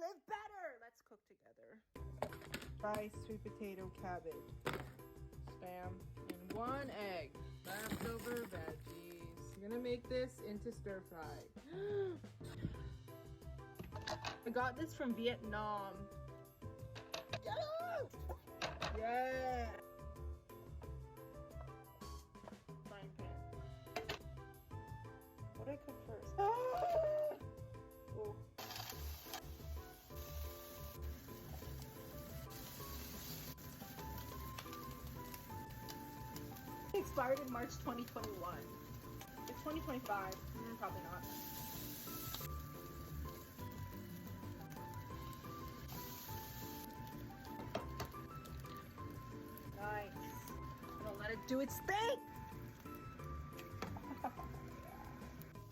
live better. Let's cook together. Rice, sweet potato, cabbage. Spam. And 1 egg. Leftover veggies. I'm gonna make this into stir fry. I got this from Vietnam. Yeah! Frying pan. What did I cook first? Oh. Expired in March 2021. It's 2025. Probably not. Nice. I'm gonna let it do its thing.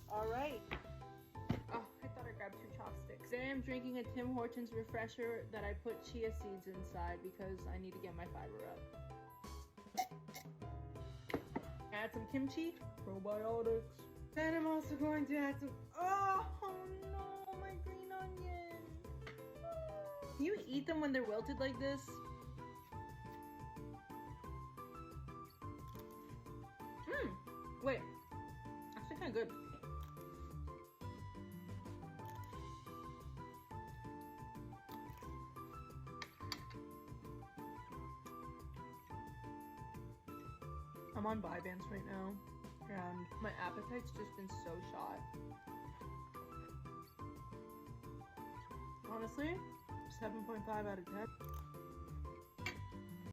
All right. Oh, I thought I grabbed 2 chopsticks. Today I'm drinking a Tim Hortons refresher that I put chia seeds inside because I need to get my fiber up. Add some kimchi, probiotics. Then I'm also going to add some, oh no, my green onion. Can you eat them when they're wilted like this? Wait, actually kind of good. I'm on Vyvanse right now, and my appetite's just been so shot. Honestly, 7.5 out of 10.